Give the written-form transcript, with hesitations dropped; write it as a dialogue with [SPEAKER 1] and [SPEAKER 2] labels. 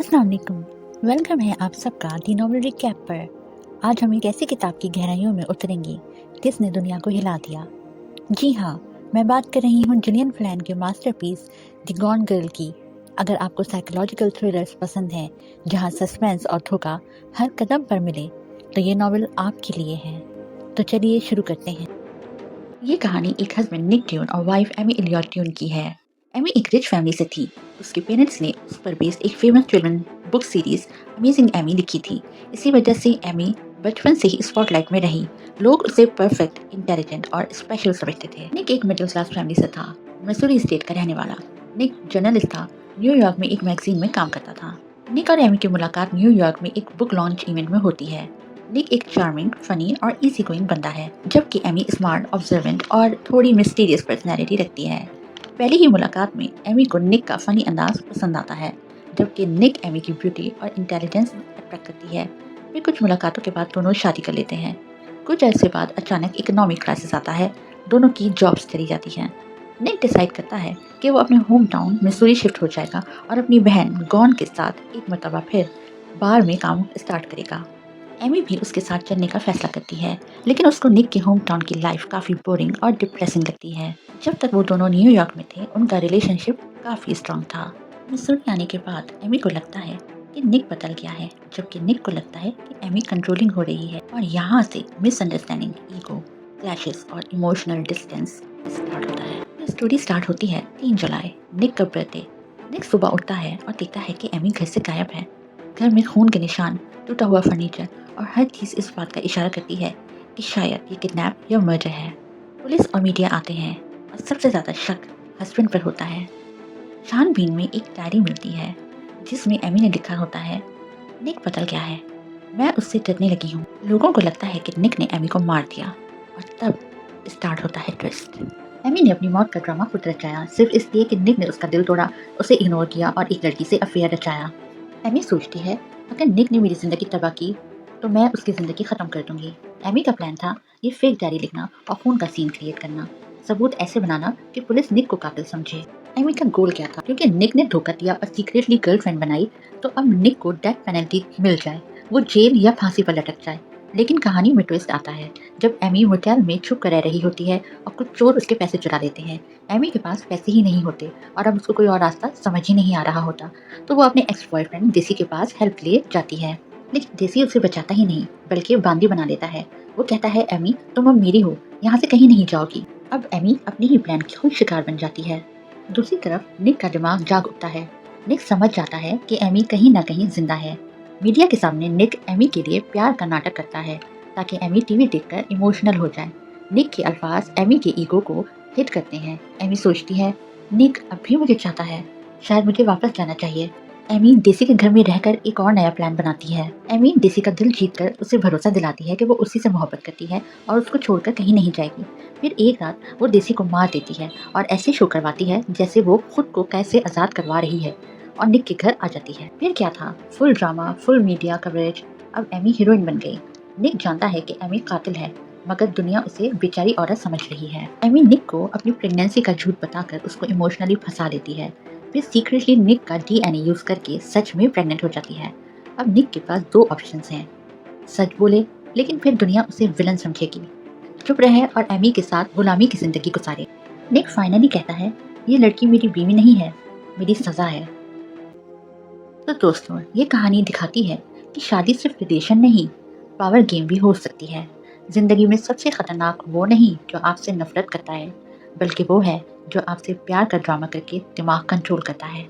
[SPEAKER 1] अस्सलाम वालेकुम। वेलकम है आप सबका दी नॉवल रिकैप पर। आज हम एक ऐसी किताब की गहराइयों में उतरेंगे जिसने दुनिया को हिला दिया। जी हाँ, मैं बात कर रही हूँ जिलियन फ्लैन के मास्टरपीस द गॉन गर्ल की। अगर आपको साइकोलॉजिकल थ्रिलर्स पसंद हैं जहाँ सस्पेंस और धोखा हर कदम पर मिले तो ये नॉवल आपके लिए है। तो चलिए शुरू करते हैं। ये कहानी एक हस्बैंड निक ट्यून और वाइफ एमी इलियट ट्यून की है। एमी एक रिच फैमिली से थी। उसके पेरेंट्स ने उस पर बेस्ड एक famous children book series amazing Amy लिखी थी। इसी वजह से एमी बचपन से ही स्पॉटलाइट में रही। लोग उसे परफेक्ट, इंटेलिजेंट और स्पेशल समझते थे। निक एक मिडिल क्लास फैमिली से था, मिसूरी स्टेट का रहने वाला। निक जर्नलिस्ट था, न्यूयॉर्क में एक मैगजीन में काम करता था। निक और एमी की मुलाकात न्यूयॉर्क में एक बुक लॉन्च इवेंट में होती है। निक एक चार्मिंग, फनी और इजी गोइंग बंदा है, जबकि एमी स्मार्ट, ऑब्जर्वेंट और थोड़ी मिस्टीरियस पर्सनैलिटी रखती है। पहली ही मुलाकात में एमी को निक का फनी अंदाज पसंद आता है, जबकि निक एमी की ब्यूटी और इंटेलिजेंस अट्रैक्ट करती है। फिर कुछ मुलाकातों के बाद दोनों शादी कर लेते हैं। कुछ अरसे बाद अचानक इकोनॉमिक क्राइसिस आता है, दोनों की जॉब्स चली जाती हैं। निक डिसाइड करता है कि वो अपने होम टाउन मिसूरी शिफ्ट हो जाएगा और अपनी बहन गॉन के साथ एक मरतबा फिर बार में काम स्टार्ट करेगा। एमी भी उसके साथ चलने का फैसला करती है, लेकिन उसको निक के होम टाउन की लाइफ काफ़ी बोरिंग और डिप्रेसिंग लगती है। जब तक वो दोनों न्यूयॉर्क में थे, उनका रिलेशनशिप काफ़ी स्ट्रांग था। मिसूरी आने के बाद एमी को लगता है कि निक बदल गया है, जबकि निक को लगता है कि एमी कंट्रोलिंग हो रही है, और यहाँ से मिसअंडरस्टैंडिंग, ईगो क्लैशेस और इमोशनल डिस्टेंस स्टार्ट होता है। स्टोरी स्टार्ट होती है 3 जुलाई, निक का बर्थडे। निक सुबह उठता है और देखता है कि एमी घर से गायब है। घर में खून के निशान, टूटा हुआ फर्नीचर और हर चीज़ इस बात का इशारा करती है कि शायद ये किडनैप या मर्डर है। पुलिस और मीडिया आते हैं और सबसे ज़्यादा शक हस्बैंड पर होता है। छानबीन में एक डायरी मिलती है जिसमें एमी ने लिखा होता है, निक बदल गया है, मैं उससे डरने लगी हूँ। लोगों को लगता है कि निक ने एमी को मार दिया, और तब स्टार्ट होता है ट्विस्ट। एमी ने अपनी मौत का ड्रामा खुद रचाया, सिर्फ इसलिए कि निक ने उसका दिल तोड़ा, उसे इग्नोर किया और एक लड़की से अफेयर रचाया। एमी सोचती है, अगर निक ने मेरी ज़िंदगी तबाह की तो मैं उसकी ज़िंदगी ख़त्म कर दूंगी। एमी का प्लान था ये फेक डायरी लिखना और खून का सीन क्रिएट करना, सबूत ऐसे बनाना कि पुलिस निक को कातिल समझे। एमी का गोल क्या था? क्योंकि निक ने धोखा दिया और सीक्रेटली गर्लफ्रेंड बनाई, तो अब निक को डेथ पेनल्टी मिल जाए, वो जेल या फांसी पर लटक जाए। लेकिन कहानी में ट्विस्ट आता है जब एमी होटल में छुप कर रह रही होती है और कुछ चोर उसके पैसे चुरा लेते हैं। एमी के पास पैसे ही नहीं होते और अब उसको कोई और रास्ता समझ ही नहीं आ रहा होता, तो वो अपने एक्स बॉयफ्रेंड देसी के पास हेल्प के लिए जाती है। लेकिन देसी उसे बचाता ही नहीं, बल्कि बांदी बना लेता है। वो कहता है, एमी तुम अब मेरी हो, यहाँ से कहीं नहीं जाओगी। अब एमी अपनी ही प्लान की खुद शिकार बन जाती है। दूसरी तरफ निक का दिमाग जाग उठता है। निक समझ जाता है कि एमी कहीं ना कहीं जिंदा है। मीडिया के सामने निक एमी के लिए प्यार का नाटक करता है ताकि एमी टीवी देखकर इमोशनल हो जाए। निक के अल्फाज एमी के ईगो को हिट करते हैं। एमी सोचती है, निक अब भी मुझे चाहता है, शायद मुझे वापस जाना चाहिए। एमी देसी के घर में रहकर एक और नया प्लान बनाती है। एमी देसी का दिल जीतकर उसे भरोसा दिलाती है कि वो उसी से मोहब्बत करती है और उसको छोड़कर कहीं नहीं जाएगी। फिर एक रात वो देसी को मार देती है और ऐसे शो करवाती है जैसे वो खुद को कैसे आज़ाद करवा रही है, और निक के घर आ जाती है। फिर क्या था, full drama, full media coverage. अब एमी हीरोइन बन गई। निक जानता है कि एमी कातिल है, मगर दुनिया उसे बेचारी औरत समझ रही है। एमी निक को अपनी प्रेगनेंसी का झूठ बताकर उसको इमोशनली फंसा लेती है। फिर सीक्रेटली निक का डीएनए यूज करके सच में प्रेग्नेंट हो जाती है। अब निक के पास 2 ऑप्शंस हैं, सच बोले लेकिन फिर दुनिया उसे विलन समझेगी, चुप रहे और एमी के साथ गुलामी की जिंदगी गुजारे। निक फाइनली कहता है, ये लड़की मेरी बीवी नहीं है, मेरी सजा है। तो दोस्तों, ये कहानी दिखाती है कि शादी सिर्फ रिलेशन नहीं, पावर गेम भी हो सकती है। जिंदगी में सबसे खतरनाक वो नहीं जो आपसे नफरत करता है, बल्कि वो है जो आपसे प्यार का ड्रामा करके दिमाग कंट्रोल करता है।